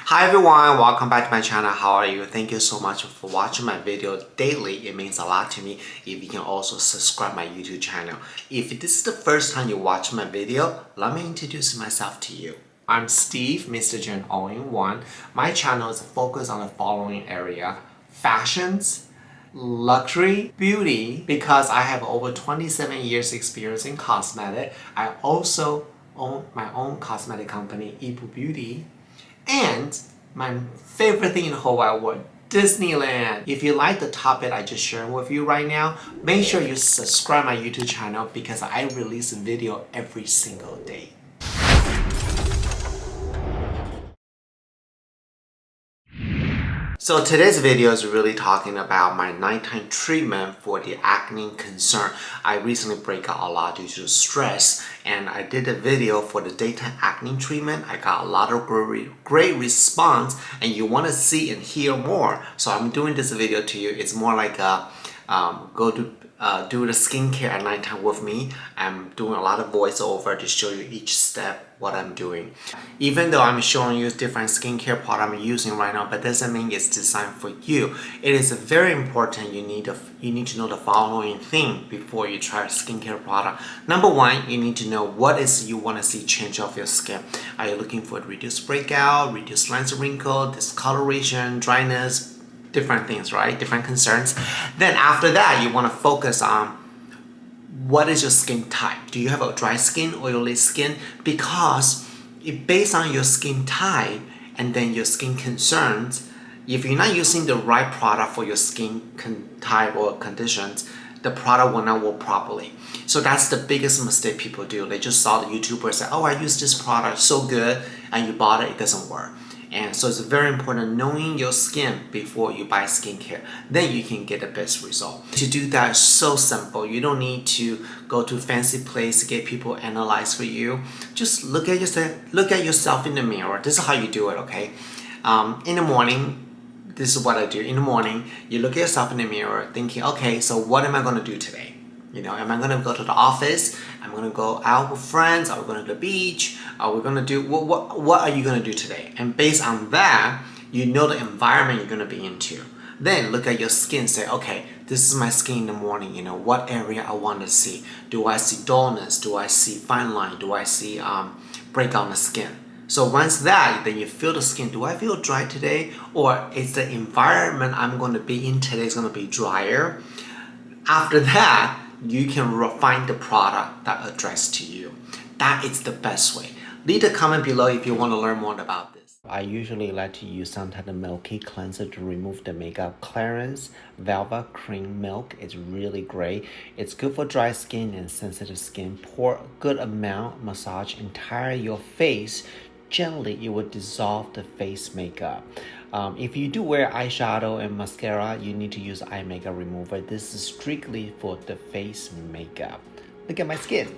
Hi everyone, welcome back to my channel. How are you? Thank you so much for watching my video daily. It means a lot to me if you can also subscribe my YouTube channel. If this is the first time you watch my video, let me introduce myself to you. I'm Steve, Mr. Jen All-in-One. My channel is focused on the following area: fashions, luxury, beauty. Because I have over 27 years experience in cosmetic, I also own my own cosmetic company, Yibu Beauty. And my favorite thing in the whole wide world, Disneyland. If you like the topic I just shared with you right now, make sure you subscribe my YouTube channel because I release a video every single day. So today's video is really talking about my nighttime treatment for the acne concern. I recently break out a lot due to stress, and I did a video for the daytime acne treatment. I got a lot of great response, and you want to see and hear more. So I'm doing this video to you. It's more like a do the skincare at nighttime with me. I'm doing a lot of voiceover to show you each step what I'm doing. Even though I'm showing you different skincare product I'm using right now, but doesn't mean it's designed for you. It is very important you need to know the following thing before you try a skincare product. Number one, you need to know what is you want to see change of your skin. Are you looking for reduced breakout, reduced lines of wrinkle, discoloration, dryness, different things, right? Different concerns. Then after that, you want to focus on what is your skin type. Do you have a dry skin, oily skin? Because based on your skin type and then your skin concerns, if you're not using the right product for your skin type or conditions, the product will not work properly. So that's the biggest mistake people do. They just saw the YouTuber say, oh, I use this product, so good, and you bought it, it doesn't work. And so it's very important knowing your skin before you buy skincare. Then you can get the best result. To do that is so simple. You don't need to go to a fancy place to get people analyze for you. Just look at yourself in the mirror. This is how you do it, okay? In the morning, this is what I do. In the morning, you look at yourself in the mirror thinking, okay, so what am I going to do today? You know, am I going to go to the office? I'm going to go out with friends? Are we going to the beach? Are we going to do, what are you going to do today? And based on that, you know the environment you're going to be into. Then look at your skin, say, okay, this is my skin in the morning, you know, what area I want to see. Do I see dullness? Do I see fine line? Do I see breakout on the skin? So once that, then you feel the skin. Do I feel dry today? Or is the environment I'm going to be in today is going to be drier? After that, you can find the product that addresses to you. That is the best way. Leave a comment below if you want to learn more about this. I usually like to use some type of Milky Cleanser to remove the makeup. Clarins Velvet Cream Milk is really great. It's good for dry skin and sensitive skin. Pour a good amount, massage entire your face. Gently, it will dissolve the face makeup. If you do wear eyeshadow and mascara, you need to use eye makeup remover. This is strictly for the face makeup. Look at my skin.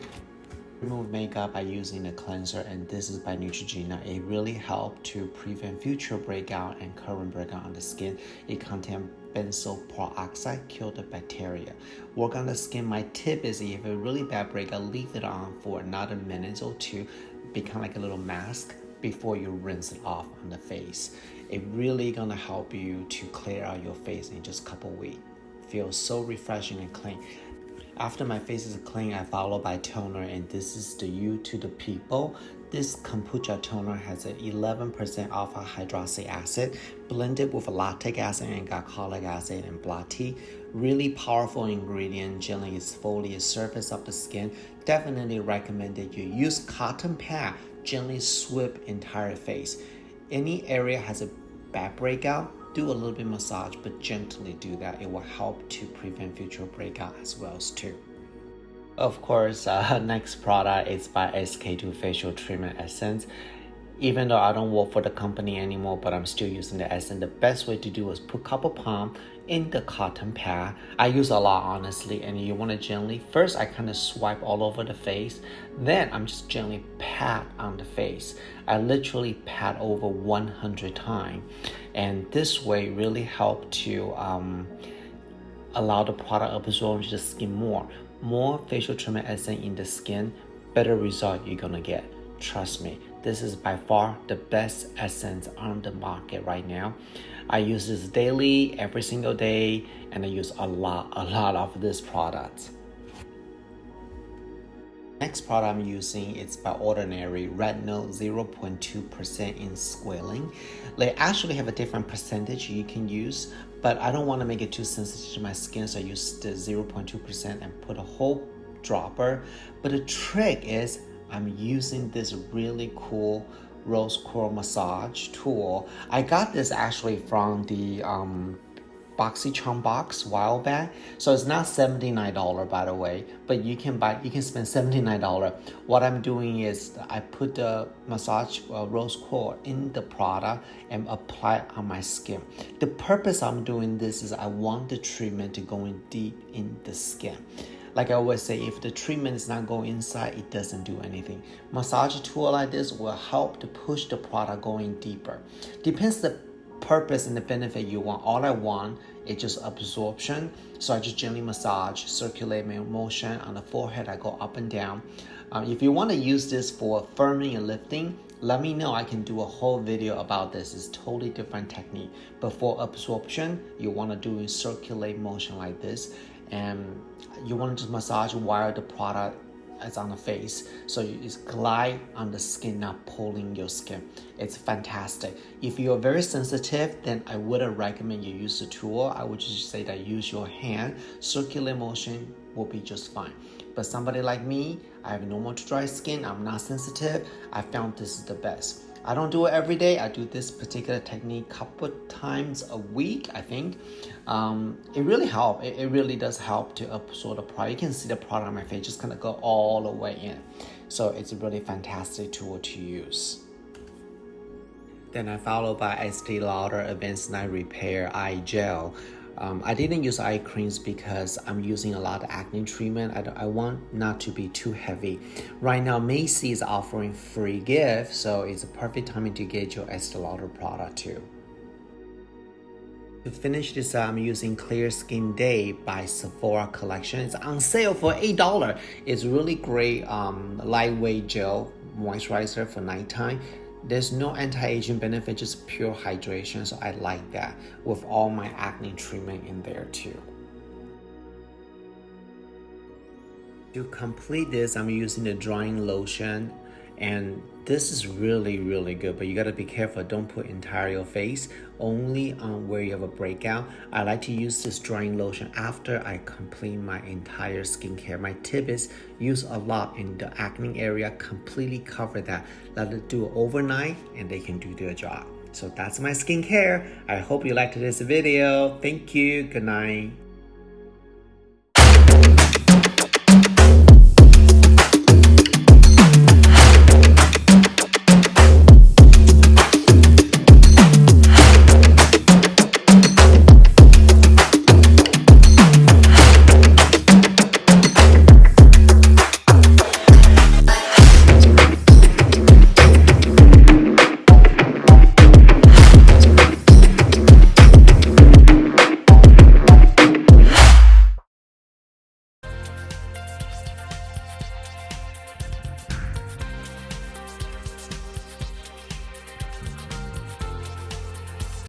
Remove makeup by using a cleanser, and this is by Neutrogena. It really helps to prevent future breakout and current breakout on the skin. It contains benzoyl peroxide, kill the bacteria. Work on the skin. My tip is if you have a really bad breakout, leave it on for another minute or two, become like a little mask before you rinse it off on the face. It really gonna help you to clear out your face in just a couple weeks. Feels so refreshing and clean. After my face is clean, I follow by toner, and this is the you to the people. This Kompucha Toner has an 11% alpha hydroxy acid blended with lactic acid and glycolic acid and black tea. Really powerful ingredient, gently exfoliates surface of the skin. Definitely recommended you use cotton pad, gently sweep entire face. Any area has a bad breakout, do a little bit massage, but gently do that. It will help to prevent future breakout as well too. Of course, next product is by SK2 Facial Treatment Essence. Even though I don't work for the company anymore, but I'm still using the essence. The best way to do is put couple pump in the cotton pad. I use a lot, honestly, and you want to gently, first I kind of swipe all over the face, then I'm just gently pat on the face. I literally pat over 100 times, and this way really help to allow the product absorb the skin more. More facial treatment essence in the skin, better result you're gonna get. Trust me, this is by far the best essence on the market right now. I use this daily, every single day, and I use a lot of this product. Next product I'm using is by Ordinary Retinol 0.2% in Squalane. They actually have a different percentage you can use, but I don't want to make it too sensitive to my skin, so I use the 0.2% and put a whole dropper. But the trick is I'm using this really cool rose quartz massage tool. I got this actually from the BoxyCharm box a while back, so it's not $79 by the way, but you can spend $79. What I'm doing is I put the massage rose quartz in the product and apply it on my skin. The purpose I'm doing this is I want the treatment to go in deep in the skin. Like I always say, if the treatment is not going inside, it doesn't do anything. Massage tool like this will help to push the product going deeper. Depends the purpose and the benefit you want. All I want is just absorption. So I just gently massage, circulate my motion on the forehead. I go up and down. If you want to use this for firming and lifting, let me know. I can do a whole video about this. It's totally different technique. But for absorption, you want to do a circulate motion like this. And you want to just massage while the product is on the face, so you just glide on the skin, not pulling your skin. It's fantastic. If you're very sensitive, then I wouldn't recommend you use the tool. I would just say that use your hand. Circular motion will be just fine. But somebody like me, I have normal to dry skin, I'm not sensitive, I found this is the best. I don't do it every day. I do this particular technique a couple times a week, I think. It really helps. It really does help to absorb the product. You can see the product on my face just kind of go all the way in. So it's a really fantastic tool to use. Then I followed by Estée Lauder Advanced Night Repair Eye Gel. I didn't use eye creams because I'm using a lot of acne treatment. I want not to be too heavy. Right now, Macy is offering free gift, so it's a perfect timing to get your Estée Lauder product too. To finish this, I'm using Clear Skin Day by Sephora collection. It's on sale for $8. It's really great lightweight gel moisturizer for nighttime. There's no anti-aging benefit, just pure hydration, so I like that with all my acne treatment in there too. To complete this, I'm using the drying lotion, and this is really good, but you gotta be careful. Don't put entire your face, only on where you have a breakout. I like to use this drying lotion after I complete my entire skincare. My tip is use a lot in the acne area, completely cover that. Let it do it overnight and they can do their job. So that's my skincare. I hope you liked this video. Thank you. Good night.